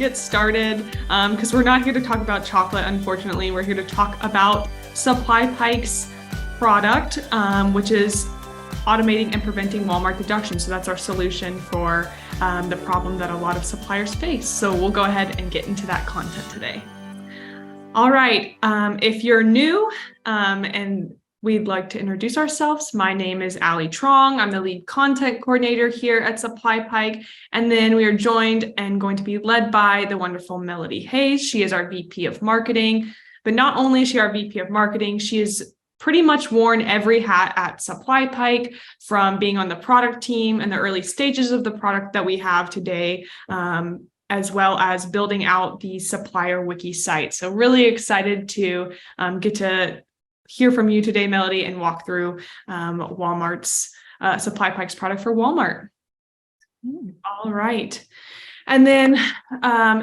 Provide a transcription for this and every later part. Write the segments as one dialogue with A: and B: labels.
A: get started because we're not here to talk about chocolate, unfortunately. We're here to talk about SupplyPike's product, which is automating and preventing Walmart deductions. So that's our solution for the problem that a lot of suppliers face. So we'll go ahead and get into that content today. All right, if you're new and we'd like to introduce ourselves, my name is Allie Trong. I'm the lead content coordinator here at SupplyPike. And then we are joined and going to be led by the wonderful Melodie Hayes. She is our VP of Marketing. But not only is she our VP of Marketing, she is pretty much worn every hat at SupplyPike, from being on the product team and the early stages of the product that we have today, as well as building out the supplier wiki site. So really excited to get to hear from you today, Melodie, and walk through Walmart's SupplyPike's product for Walmart. All right. And then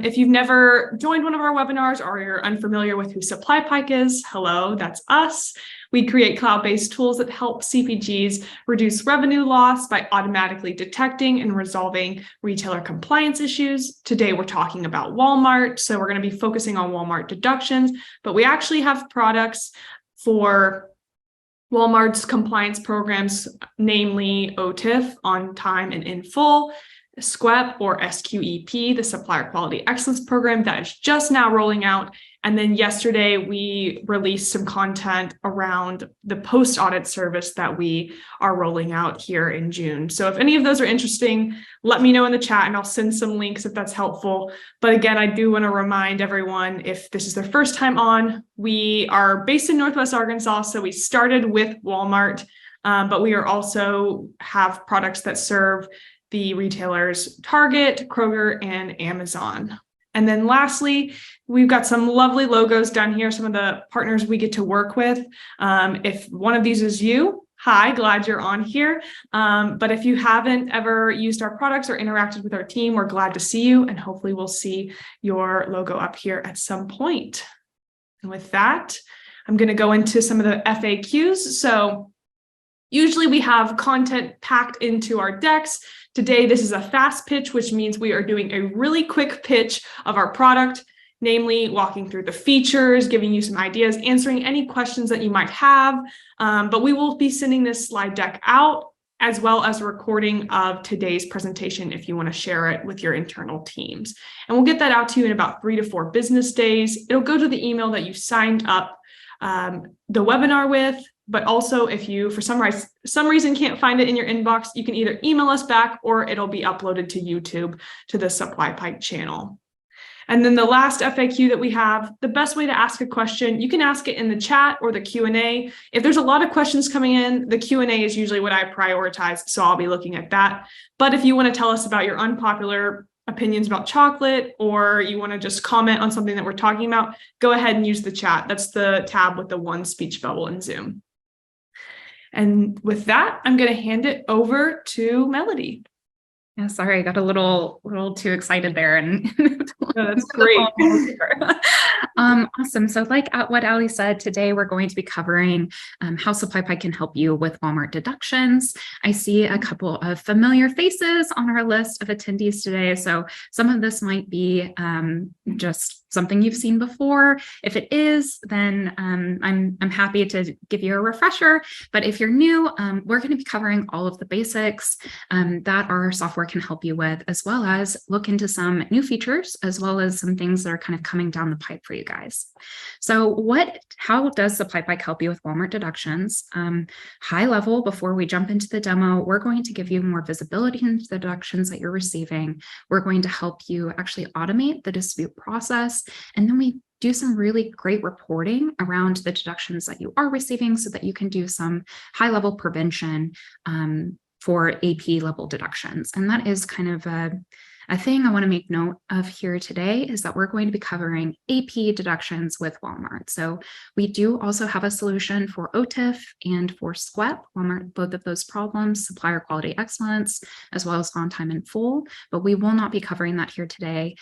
A: if you've never joined one of our webinars or you're unfamiliar with who SupplyPike is, hello, that's us. We create cloud-based tools that help CPGs reduce revenue loss by automatically detecting and resolving retailer compliance issues. Today, we're talking about Walmart. So we're going to be focusing on Walmart deductions, but we actually have products for Walmart's compliance programs, namely OTIF, on time and in full, SQEP or SQEP, the Supplier Quality Excellence Program that is just now rolling out. And then yesterday we released some content around the post-audit service that we are rolling out here in June. So if any of those are interesting, let me know in the chat and I'll send some links if that's helpful. But again, I do want to remind everyone, if this is their first time on, we are based in Northwest Arkansas. So we started with Walmart, but we are also have products that serve the retailers Target, Kroger, and Amazon. And then lastly, we've got some lovely logos down here, some of the partners we get to work with. If one of these is you, hi, glad you're on here. But if you haven't ever used our products or interacted with our team, we're glad to see you, and hopefully we'll see your logo up here at some point. And with that, I'm going to go into some of the FAQs. So usually we have content packed into our decks. Today, this is a fast pitch, which means we are doing a really quick pitch of our product, namely walking through the features, giving you some ideas, answering any questions that you might have. But we will be sending this slide deck out, as well as a recording of today's presentation if you want to share it with your internal teams. And we'll get that out to you in about 3 to 4 business days. It'll go to the email that you signed up the webinar with. But also, if you, for some reason, can't find it in your inbox, you can either email us back or it'll be uploaded to YouTube to the SupplyPike channel. And then the last FAQ that we have, the best way to ask a question, you can ask it in the chat or the Q&A. If there's a lot of questions coming in, the Q&A is usually what I prioritize, so I'll be looking at that. But if you want to tell us about your unpopular opinions about chocolate, or you want to just comment on something that we're talking about, go ahead and use the chat. That's the tab with the one speech bubble in Zoom. And with that, I'm going to hand it over to Melodie.
B: Yeah, sorry, I got a little too excited there. And
A: no, that's great.
B: Awesome. So like what Allie said, today we're going to be covering how SupplyPike can help you with Walmart deductions. I see a couple of familiar faces on our list of attendees today. So some of this might be just something you've seen before. If it is, then I'm happy to give you a refresher. But if you're new, we're going to be covering all of the basics that our software can help you with, as well as look into some new features, as well as some things that are kind of coming down the pipe for you guys. So how does SupplyPike help you with Walmart deductions? High level, before we jump into the demo, we're going to give you more visibility into the deductions that you're receiving. We're going to help you actually automate the dispute process. And then we do some really great reporting around the deductions that you are receiving so that you can do some high-level prevention for AP level deductions. And that is kind of a thing I want to make note of here today is that we're going to be covering AP deductions with Walmart. So we do also have a solution for OTIF and for SQEP, Walmart, both of those problems, supplier quality excellence, as well as on time and full, but we will not be covering that here today.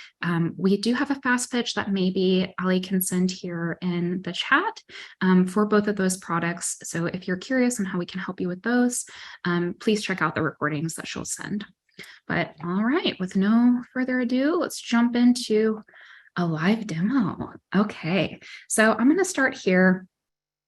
B: We do have a fast pitch that maybe Allie can send here in the chat for both of those products. So if you're curious on how we can help you with those, please check out the recordings that she'll send. But all right, with no further ado, let's jump into a live demo. Okay, so I'm going to start here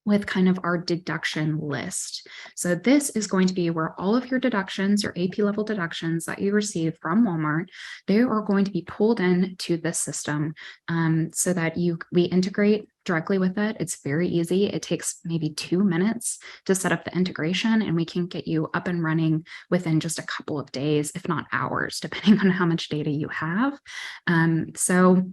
B: with kind of our deduction list. So this is going to be where all of your deductions, your AP level deductions that you receive from Walmart, they are going to be pulled into this system so that we integrate directly with it. It's very easy. It takes maybe 2 minutes to set up the integration, and we can get you up and running within just a couple of days, if not hours, depending on how much data you have. So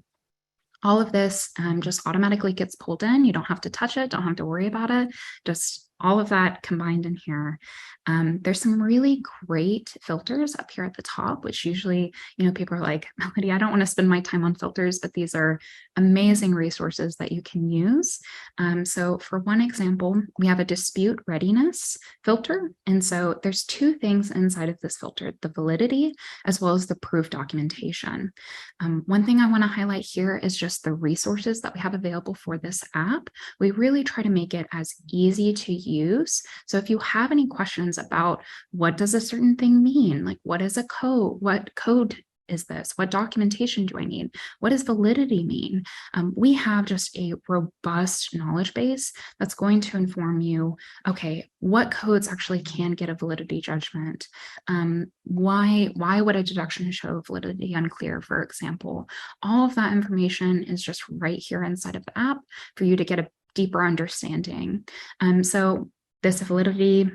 B: all of this just automatically gets pulled in. You don't have to touch it, don't have to worry about it. Just all of that combined in here. There's some really great filters up here at the top, which usually, people are like, Melody, I don't want to spend my time on filters, but these are amazing resources that you can use. So for one example, we have a dispute readiness filter. And so there's 2 things inside of this filter, the validity as well as the proof documentation. One thing I want to highlight here is just the resources that we have available for this app. We really try to make it as easy to use. So if you have any questions about what does a certain thing mean, like what is a code, what code is this, what documentation do I need, what does validity mean, we have just a robust knowledge base that's going to inform you, okay, what codes actually can get a validity judgment, why would a deduction show validity unclear, for example. All of that information is just right here inside of the app for you to get a deeper understanding. So this validity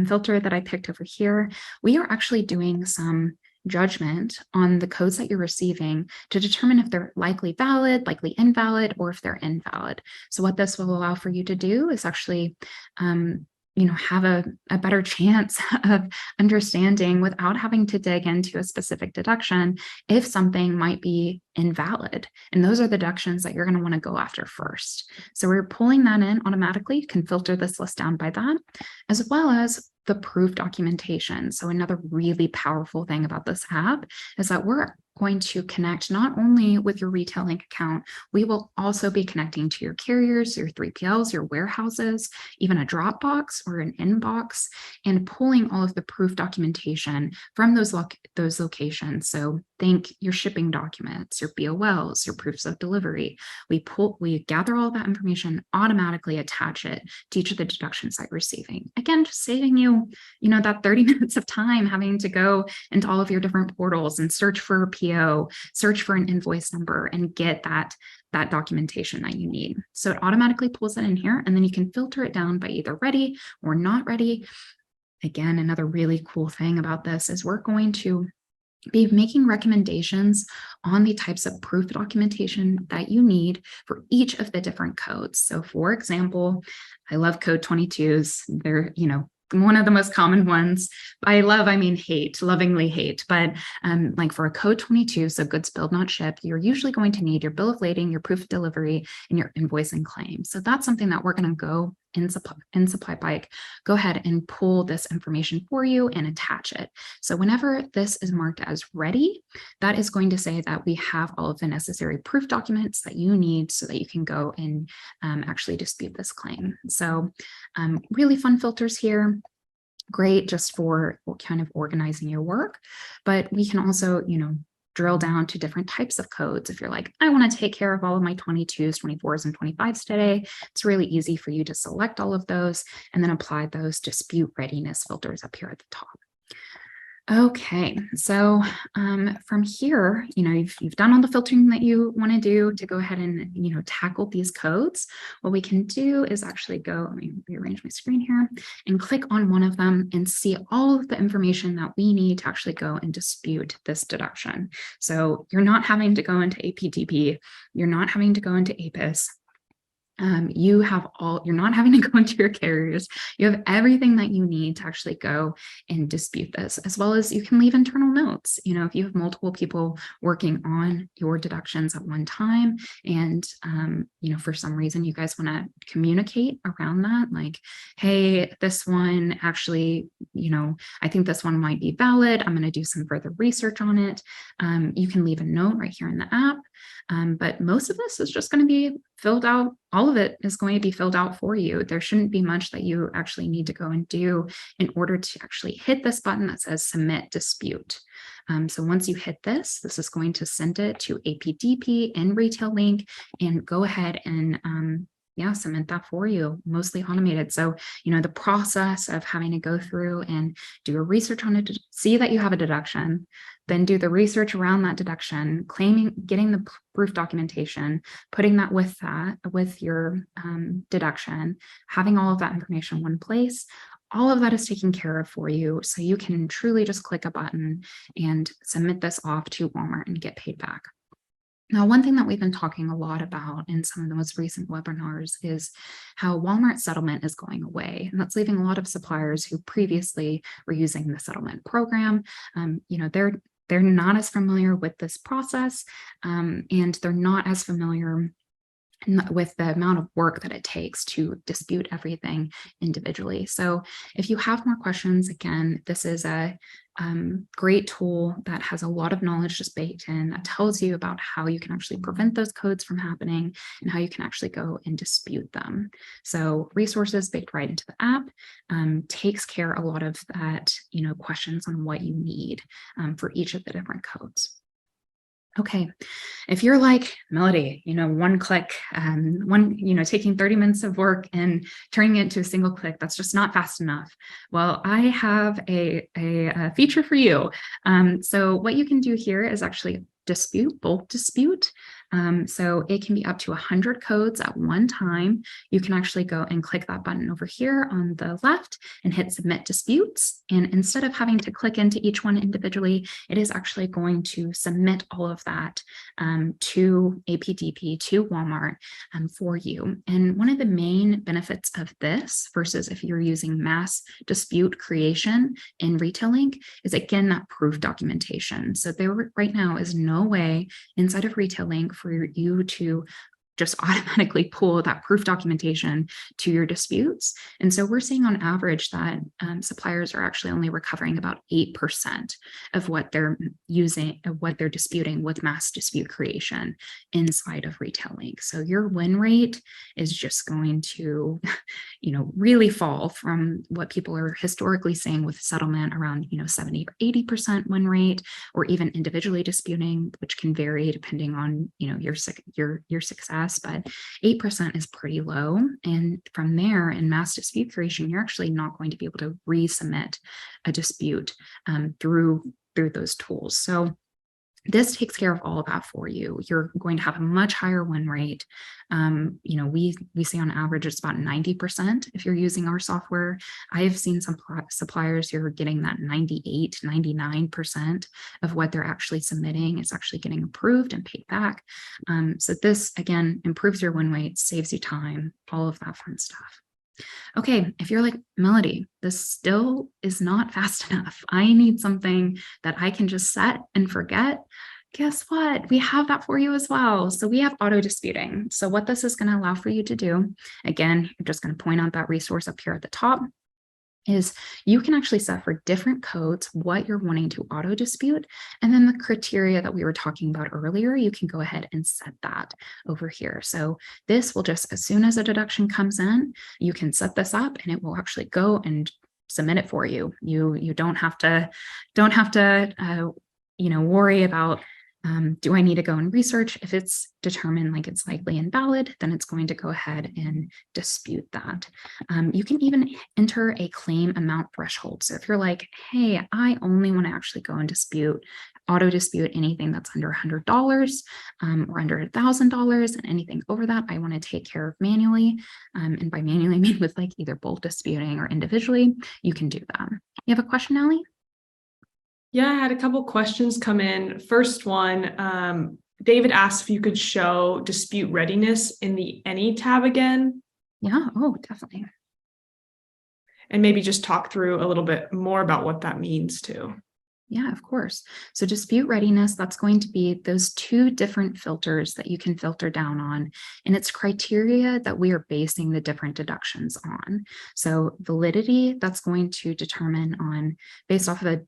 B: filter that I picked over here, we are actually doing some judgment on the codes that you're receiving to determine if they're likely valid, likely invalid, or if they're invalid. So what this will allow for you to do is actually have a better chance of understanding without having to dig into a specific deduction if something might be invalid. And those are the deductions that you're going to want to go after first. So we're pulling that in automatically. You can filter this list down by that, as well as the proof documentation. So another really powerful thing about this app is that we're going to connect not only with your retail link account, we will also be connecting to your carriers, your 3PLs, your warehouses, even a Dropbox or an inbox, and pulling all of the proof documentation from those locations. So think your shipping documents, your BOLs, your proofs of delivery. We gather all that information, automatically attach it to each of the deductions that you're receiving. Again, just saving you, that 30 minutes of time having to go into all of your different portals and search for a PO, search for an invoice number, and get that documentation that you need. So it automatically pulls it in here, and then you can filter it down by either ready or not ready. Again, another really cool thing about this is we're going to be making recommendations on the types of proof documentation that you need for each of the different codes. So for example, I love code 22s. They're, one of the most common ones. By love, I mean hate, lovingly hate. But like for a code 22, so goods billed, not shipped, you're usually going to need your bill of lading, your proof of delivery, and your invoice and claim. So that's something that we're going to go in SupplyPike, go ahead and pull this information for you and attach it. So whenever this is marked as ready, that is going to say that we have all of the necessary proof documents that you need so that you can go and actually dispute this claim. So really fun filters here. Great just for kind of organizing your work, but we can also, drill down to different types of codes. If you're like, I want to take care of all of my 22s, 24s, and 25s today, it's really easy for you to select all of those and then apply those dispute readiness filters up here at the top. Okay, so from here, you've done all the filtering that you want to do to go ahead and, tackle these codes. What we can do is actually let me rearrange my screen here and click on one of them and see all of the information that we need to actually go and dispute this deduction. So you're not having to go into APTP, you're not having to go into APIS. You're not having to go into your carriers. You have everything that you need to actually go and dispute this, as well as you can leave internal notes. If you have multiple people working on your deductions at one time and, for some reason you guys want to communicate around that, like, hey, this one actually, I think this one might be valid. I'm going to do some further research on it. You can leave a note right here in the app. But most of this is just going to be filled out. All of it is going to be filled out for you. There shouldn't be much that you actually need to go and do in order to actually hit this button that says submit dispute. So once you hit this, this is going to send it to APDP and Retail Link and go ahead and submit that for you, mostly automated. So, the process of having to go through and do a research on it, see that you have a deduction, then do the research around that deduction, getting the proof documentation, putting that with your deduction, having all of that information in one place. All of that is taken care of for you. So you can truly just click a button and submit this off to Walmart and get paid back. Now, one thing that we've been talking a lot about in some of the most recent webinars is how Walmart settlement is going away. And that's leaving a lot of suppliers who previously were using the settlement program. They're not as familiar with this process, and they're not as familiar with the amount of work that it takes to dispute everything individually. So if you have more questions, again, this is a great tool that has a lot of knowledge just baked in that tells you about how you can actually prevent those codes from happening and how you can actually go and dispute them. So resources baked right into the app takes care a lot of that, questions on what you need for each of the different codes. Okay, if you're like Melodie, one click, taking 30 minutes of work and turning it into a single click, that's just not fast enough. Well, I have a feature for you. So what you can do here is actually bulk dispute. So it can be up to 100 codes at one time. You can actually go and click that button over here on the left and hit submit disputes. And instead of having to click into each one individually, it is actually going to submit all of that to APDP, to Walmart for you. And one of the main benefits of this versus if you're using mass dispute creation in Retail Link is, again, that proof documentation. So there right now is no way inside of Retail Link for you to just automatically pull that proof documentation to your disputes. And so we're seeing on average that suppliers are actually only recovering about 8% of what they're disputing with mass dispute creation inside of Retail Link. So your win rate is just going to, really fall from what people are historically saying with settlement around, 70 or 80% win rate, or even individually disputing, which can vary depending on, your success. But 8% is pretty low. And from there, in mass dispute creation, you're actually not going to be able to resubmit a dispute through those tools. So this takes care of all of that for you. You're going to have a much higher win rate. We say on average it's about 90% if you're using our software. I have seen some suppliers who are getting that 98, 99% of what they're actually submitting is actually getting approved and paid back. So this, again, improves your win rate, saves you time, all of that fun stuff. Okay, if you're like, Melodie, this still is not fast enough. I need something that I can just set and forget. Guess what? We have that for you as well. So we have auto disputing. So what this is going to allow for you to do, again, I'm just going to point out that resource up here at the top, is you can actually set for different codes what you're wanting to auto dispute. And then the criteria that we were talking about earlier, you can go ahead and set that over here. So this will just, as soon as a deduction comes in, you can set this up and it will actually go and submit it for you. You don't have to worry about, do I need to go and research? If it's determined like it's likely invalid, then it's going to go ahead and dispute that. You can even enter a claim amount threshold. So if you're like, hey, I only want to actually go and auto dispute anything that's under $100 or under $1,000, and anything over that I want to take care of manually. And by manually, I mean with like either bulk disputing or individually, you can do that. You have a question, Allie?
A: Yeah, I had a couple questions come in. First one, David asked if you could show dispute readiness in the Any tab again.
B: Yeah, oh, definitely.
A: And maybe just talk through a little bit more about what that means too.
B: Yeah, of course. So dispute readiness, that's going to be those two different filters that you can filter down on. And it's criteria that we are basing the different deductions on. So validity, that's going to determine on based off of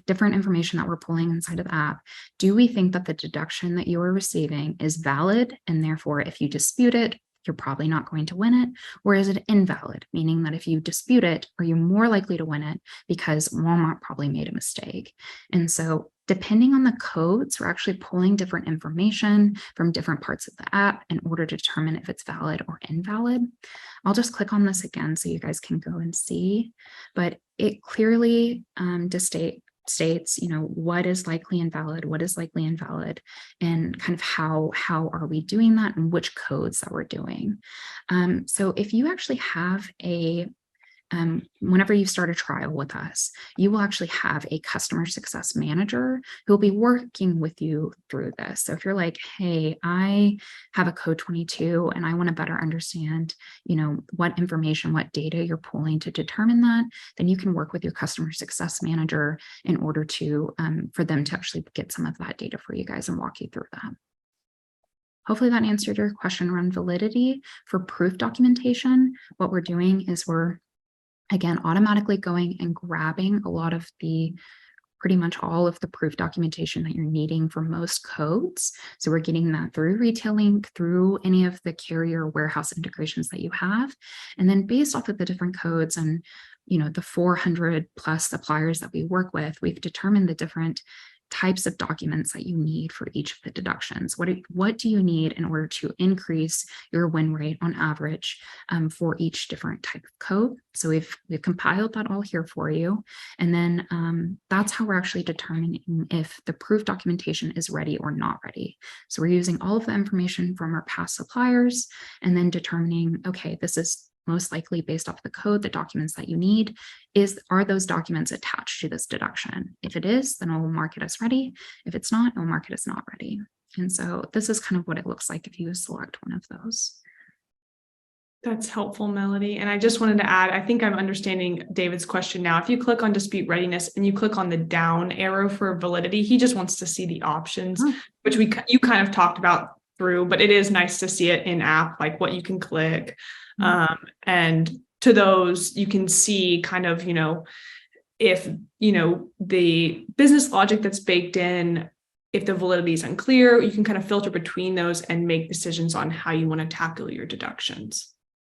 B: different information that we're pulling inside of the app, do we think that the deduction that you are receiving is valid? And therefore, if you dispute it, you're probably not going to win it. Or is it invalid? Meaning that if you dispute it, are you more likely to win it because Walmart probably made a mistake? And so depending on the codes, we're actually pulling different information from different parts of the app in order to determine if it's valid or invalid. I'll just click on this again so you guys can go and see, but it clearly states, what is likely invalid, what is likely invalid, and kind of how are we doing that and which codes that we're doing. So if you actually have whenever you start a trial with us, you will actually have a customer success manager who will be working with you through this. So if you're like, hey, I have a code 22 and I want to better understand, what information, what data you're pulling to determine that, then you can work with your customer success manager in order to, for them to actually get some of that data for you guys and walk you through that. Hopefully that answered your question around validity. For proof documentation, what we're doing is we're again, automatically going and grabbing pretty much all of the proof documentation that you're needing for most codes. So we're getting that through Retailing, through any of the carrier warehouse integrations that you have. And then based off of the different codes and, the 400 plus suppliers that we work with, we've determined the different types of documents that you need for each of the deductions. What do you need in order to increase your win rate on average for each different type of code? So we've compiled that all here for you. And then that's how we're actually determining if the proof documentation is ready or not ready. So we're using all of the information from our past suppliers and then determining, okay, this is most likely based off the code, the documents that you need, are those documents attached to this deduction? If it is, then it will mark it as ready. If it's not, it will mark it as not ready. And so this is kind of what it looks like if you select one of those.
A: That's helpful, Melody. And I just wanted to add, I think I'm understanding David's question now. If you click on dispute readiness and you click on the down arrow for validity, he just wants to see the options, which you kind of talked about through, but it is nice to see it in app, like what you can click. And to those, you can see kind of, if, the business logic that's baked in, if the validity is unclear, you can kind of filter between those and make decisions on how you want to tackle your deductions.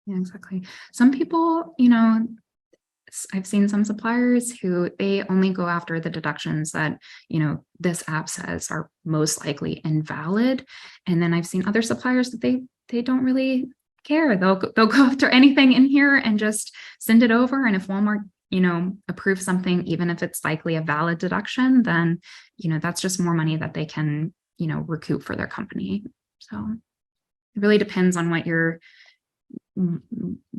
B: Yeah, exactly. Some people, I've seen some suppliers who they only go after the deductions that, this app says are most likely invalid. And then I've seen other suppliers that they don't really care. They'll go after anything in here and just send it over. And if Walmart, approves something, even if it's likely a valid deduction, then, that's just more money that they can, recoup for their company. So it really depends on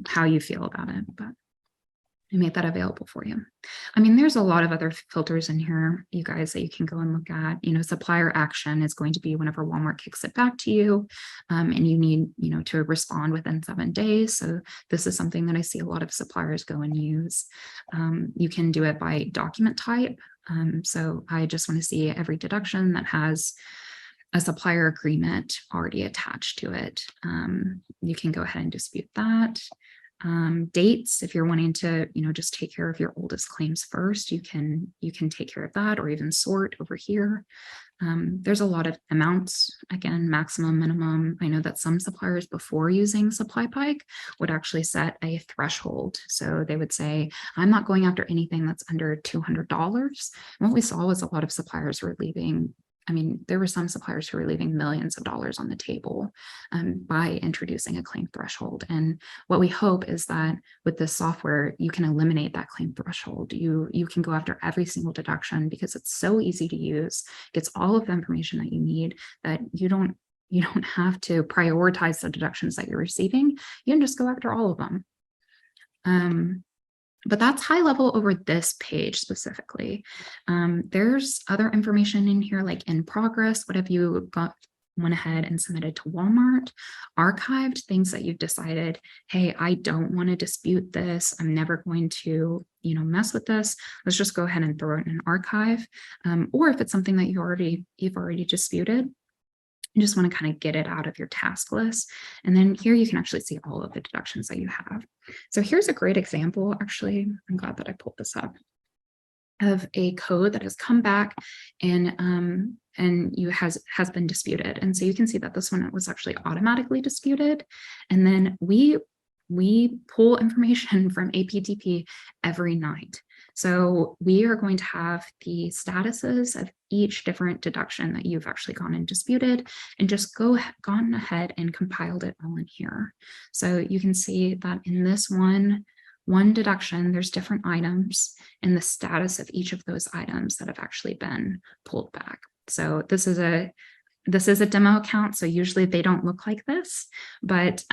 B: how you feel about it, but I make that available for you. I mean, there's a lot of other filters in here, you guys, that you can go and look at. Supplier action is going to be whenever Walmart kicks it back to you, and you need, to respond within 7 days. So this is something that I see a lot of suppliers go and use. You can do it by document type. So I just want to see every deduction that has a supplier agreement already attached to it. You can go ahead and dispute that. Dates, if you're wanting to, just take care of your oldest claims first, you can take care of that, or even sort over here. There's a lot of amounts, again, maximum, minimum. I know that some suppliers before using SupplyPike would actually set a threshold. So they would say, I'm not going after anything that's under $200. And what we saw was a lot of suppliers were leaving. There were some suppliers who were leaving millions of dollars on the table by introducing a claim threshold. And what we hope is that with this software, you can eliminate that claim threshold. You can go after every single deduction because it's so easy to use, gets all of the information that you need, that you don't have to prioritize the deductions that you're receiving. You can just go after all of them. But that's high level over this page specifically. There's other information in here, like in progress. What have you went ahead and submitted to Walmart? Archived, things that you've decided, hey, I don't want to dispute this. I'm never going to, mess with this. Let's just go ahead and throw it in an archive. Or if it's something that you've already disputed, you just want to kind of get it out of your task list. And then here you can actually see all of the deductions that you have. So here's a great example. Actually, I'm glad that I pulled this up. of a code that has come back and you has been disputed. And so you can see that this one was actually automatically disputed. And then we pull information from APDP every night. So we are going to have the statuses of each different deduction that you've actually gone and disputed and just gone ahead and compiled it all in here. So you can see that in this one deduction, there's different items and the status of each of those items that have actually been pulled back. So this is a demo account, so usually they don't look like this, but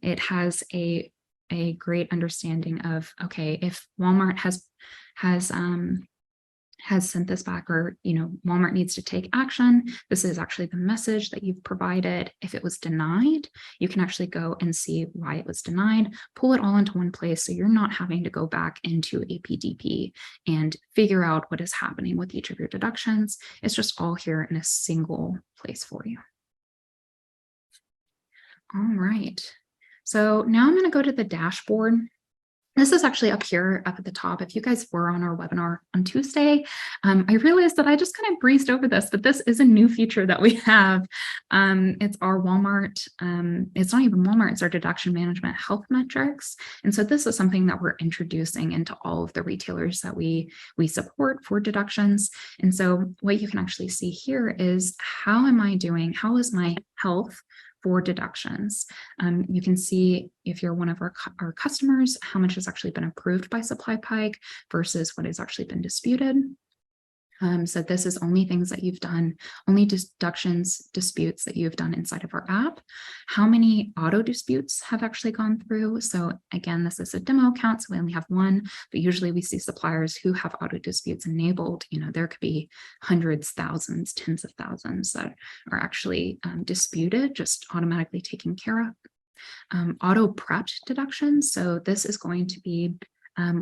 B: it has a great understanding of, okay, if Walmart has sent this back, or Walmart needs to take action, this is actually the message that you've provided. If it was denied, you can actually go and see why it was denied, pull it all into one place, so you're not having to go back into APDP and figure out what is happening with each of your deductions. It's just all here in a single place for you. All right, so now I'm going to go to the dashboard. This is actually up here, up at the top. If you guys were on our webinar on Tuesday, I realized that I just kind of breezed over this, but this is a new feature that we have. It's our Walmart, it's not even Walmart, it's our deduction management health metrics. And so this is something that we're introducing into all of the retailers that we support for deductions. And so what you can actually see here is, how am I doing? How is my health for deductions? You can see, if you're one of our customers, how much has actually been approved by SupplyPike versus what has actually been disputed. So this is only things that you've done, only disputes that you've done inside of our app. How many auto disputes have actually gone through? So again, this is a demo account, so we only have one, but usually we see suppliers who have auto disputes enabled. There could be hundreds, thousands, tens of thousands that are actually disputed, just automatically taken care of. Auto prepped deductions. So this is going to be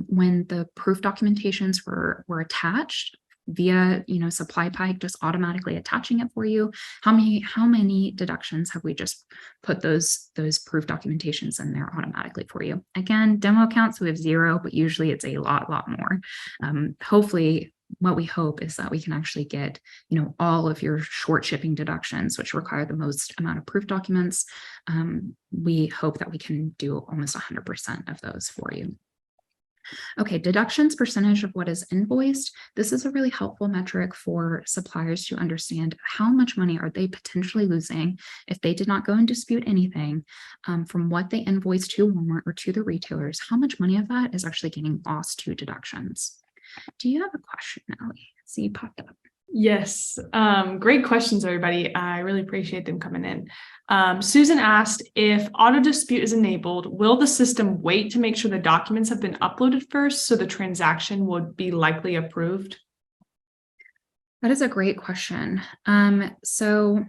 B: when the proof documentations were attached via SupplyPike, just automatically attaching it for you. How many deductions have we just put those proof documentations in there automatically for you? Again, demo accounts, we have 0, but usually it's a lot more. Hopefully, what we hope is that we can actually get all of your short shipping deductions, which require the most amount of proof documents. We hope that we can do almost 100% of those for you. Okay, deductions percentage of what is invoiced. This is a really helpful metric for suppliers to understand how much money are they potentially losing if they did not go and dispute anything from what they invoice to Walmart or to the retailers. How much money of that is actually getting lost to deductions? Do you have a question, Allie? See, you popped up.
A: Yes, great questions, everybody. I really appreciate them coming in. Susan asked, if auto dispute is enabled, will the system wait to make sure the documents have been uploaded first, so the transaction would be likely approved?
B: That is a great question. So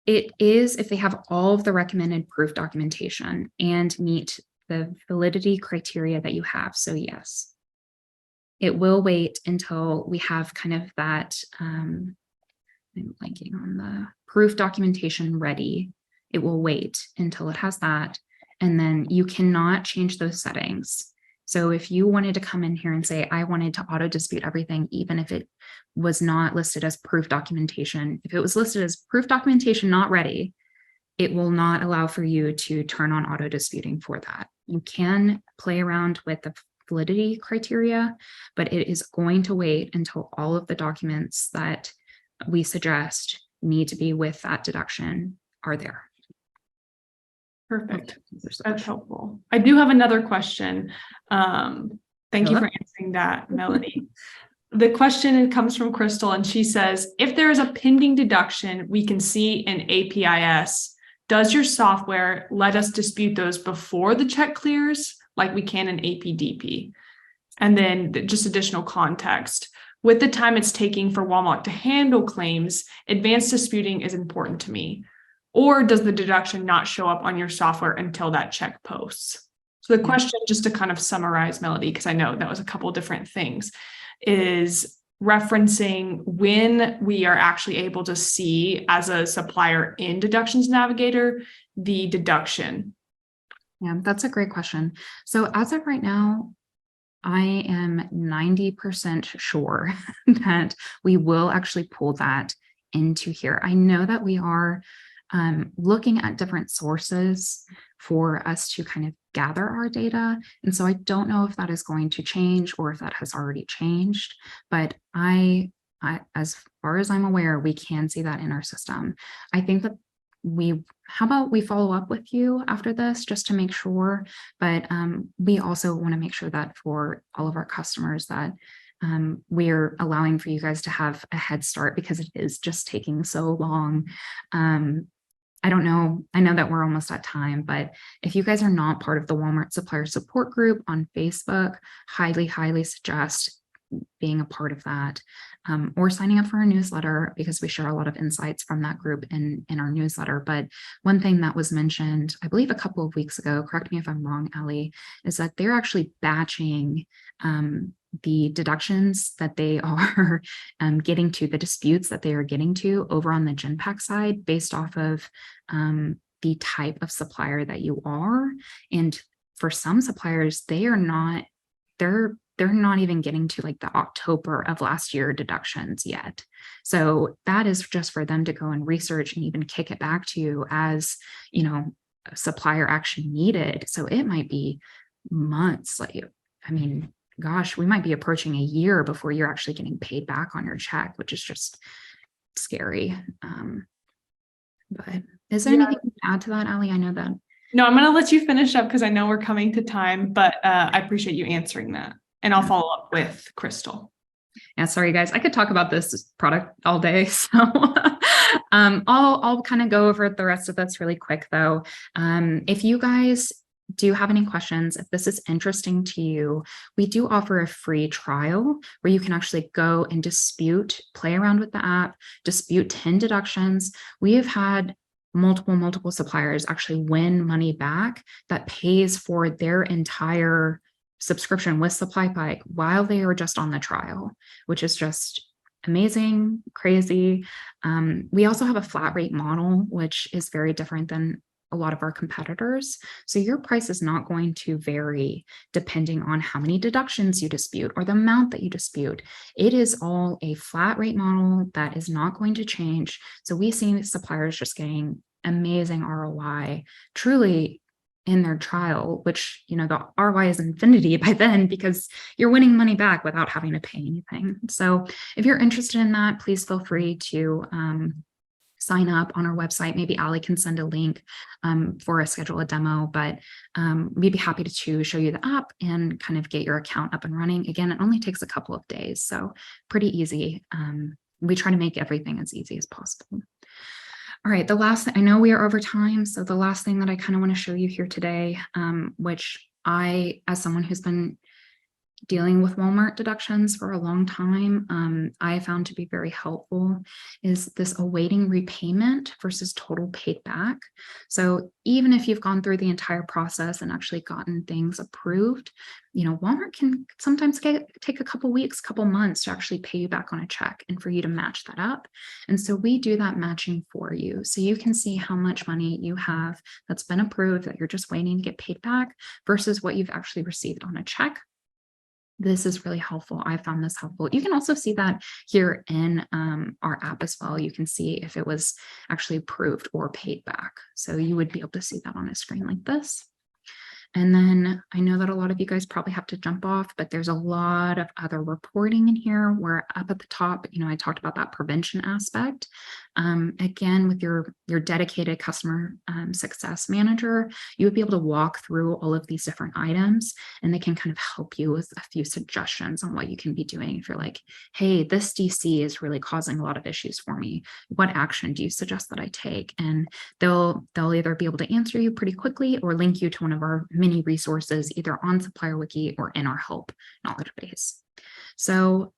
B: it is if they have all of the recommended proof documentation and meet the validity criteria that you have. So yes, it will wait until we have kind of that, I'm blanking on the proof documentation ready. It will wait until it has that. And then you cannot change those settings. So if you wanted to come in here and say, I wanted to auto dispute everything, even if it was not listed as proof documentation, if it was listed as proof documentation not ready, it will not allow for you to turn on auto disputing for that. You can play around with the validity criteria, but it is going to wait until all of the documents that we suggest need to be with that deduction are there.
A: Perfect. That's helpful. I do have another question. Thank you for answering that, Melody. The question comes from Crystal, and she says, if there is a pending deduction we can see in APIS, does your software let us dispute those before the check clears, like we can in APDP? And then just additional context. With the time it's taking for Walmart to handle claims, advanced disputing is important to me. Or does the deduction not show up on your software until that check posts? So the question, just to kind of summarize, Melody, because I know that was a couple different things, is referencing when we are actually able to see as a supplier in Deductions Navigator, the deduction.
B: Yeah, that's a great question. So as of right now, I am 90% sure that we will actually pull that into here. I know that we are looking at different sources for us to kind of gather our data. And so I don't know if that is going to change or if that has already changed, but as far as I'm aware, we can see that in our system. I think that how about we follow up with you after this just to make sure, but we also want to make sure that for all of our customers that we're allowing for you guys to have a head start because it is just taking so long. I don't know. I know that we're almost at time, but if you guys are not part of the Walmart supplier support group on Facebook, highly suggest being a part of that, or signing up for our newsletter because we share a lot of insights from that group in our newsletter. But one thing that was mentioned, I believe a couple of weeks ago, correct me if I'm wrong, Allie, is that they're actually batching the deductions that they are getting to, the disputes that they are getting to over on the Genpack side based off of the type of supplier that you are. And for some suppliers, they're not even getting to like the October of last year deductions yet. So that is just for them to go and research and even kick it back to you as, supplier action needed. So it might be months. Gosh, we might be approaching a year before you're actually getting paid back on your check, which is just scary. But is there anything to add to that, Allie? I know that.
A: No, I'm going to let you finish up because I know we're coming to time, but I appreciate you answering that. And I'll follow up with Crystal.
B: Yeah, sorry guys, I could talk about this product all day. So I'll kind of go over the rest of this really quick though. If you guys do have any questions, if this is interesting to you, we do offer a free trial where you can actually go and play around with the app, dispute 10 deductions. We have had multiple suppliers actually win money back that pays for their entire subscription with SupplyPike while they are just on the trial, which is just amazing, crazy. We also have a flat rate model, which is very different than a lot of our competitors. So your price is not going to vary depending on how many deductions you dispute or the amount that you dispute. It is all a flat rate model that is not going to change. So we see suppliers just getting amazing ROI, truly in their trial, which, the ROI is infinity by then because you're winning money back without having to pay anything. So if you're interested in that, please feel free to sign up on our website. Maybe Allie can send a link for a schedule a demo, but we'd be happy to show you the app and kind of get your account up and running. Again, it only takes a couple of days, so pretty easy. We try to make everything as easy as possible. All right, the last thing, I know we are over time, so the last thing that I kind of want to show you here today, which as someone who's been dealing with Walmart deductions for a long time, I found to be very helpful is this awaiting repayment versus total paid back. So even if you've gone through the entire process and actually gotten things approved, Walmart can sometimes take a couple weeks, couple months to actually pay you back on a check and for you to match that up. And so we do that matching for you. So you can see how much money you have that's been approved that you're just waiting to get paid back versus what you've actually received on a check. This is really helpful. I found this helpful. You can also see that here in our app as well. You can see if it was actually approved or paid back. So you would be able to see that on a screen like this. And then I know that a lot of you guys probably have to jump off, but there's a lot of other reporting in here where up at the top, I talked about that prevention aspect. Again, with your dedicated customer success manager, you would be able to walk through all of these different items and they can kind of help you with a few suggestions on what you can be doing. If you're like, hey, this DC is really causing a lot of issues for me. What action do you suggest that I take? And they'll either be able to answer you pretty quickly or link you to one of our many resources either on Supplier Wiki or in our help knowledge base. So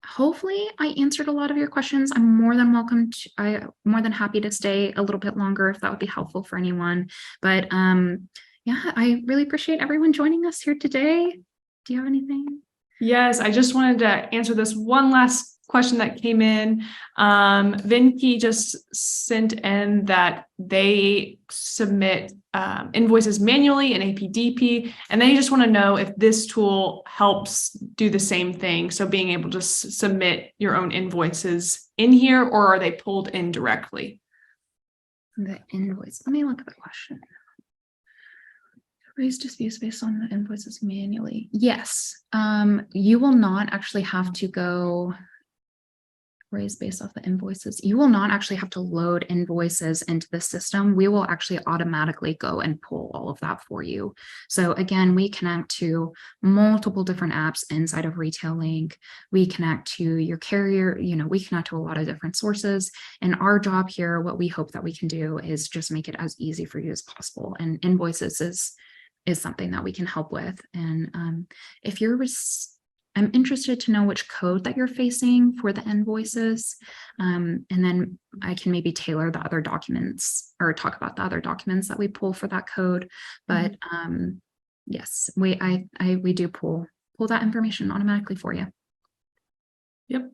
B: hopefully I answered a lot of your questions. I'm more than happy to stay a little bit longer if that would be helpful for anyone. But yeah, I really appreciate everyone joining us here today. Do you have anything?
A: Yes, I just wanted to answer this one last question that came in. Vinky just sent in that they submit invoices manually in APDP, and they just want to know if this tool helps do the same thing. So being able to submit your own invoices in here, or are they pulled in directly?
B: The invoice. Let me look at the question. Raise disputes based on the invoices manually. Yes. You will not actually have to go raise based off the invoices. You will not actually have to load invoices into the system. We will actually automatically go and pull all of that for you. So again, we connect to multiple different apps inside of Retail Link. We connect to your carrier, we connect to a lot of different sources. And our job here, what we hope that we can do is just make it as easy for you as possible. And invoices is something that we can help with. And if I'm interested to know which code that you're facing for the invoices. And then I can maybe tailor the other documents or talk about the other documents that we pull for that code. But yes, we do pull that information automatically for you.
A: Yep.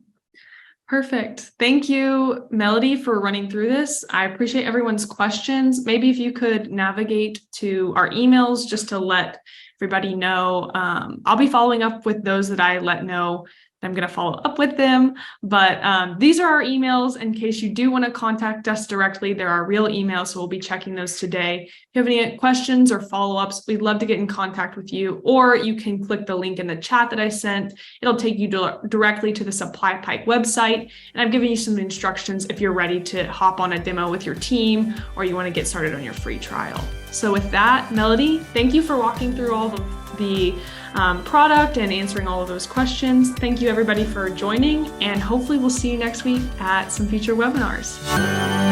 A: Perfect. Thank you, Melody, for running through this. I appreciate everyone's questions. Maybe if you could navigate to our emails just to let everybody know. I'll be following up with those that I let know I'm going to follow up with them. But these are our emails in case you do want to contact us directly. There are real emails, so we'll be checking those today. If you have any questions or follow-ups, we'd love to get in contact with you, or you can click the link in the chat that I sent. It'll take you directly to the SupplyPike website. And I've given you some instructions if you're ready to hop on a demo with your team or you want to get started on your free trial. So with that, Melody, thank you for walking through all of the product and answering all of those questions. Thank you everybody for joining, and hopefully we'll see you next week at some future webinars.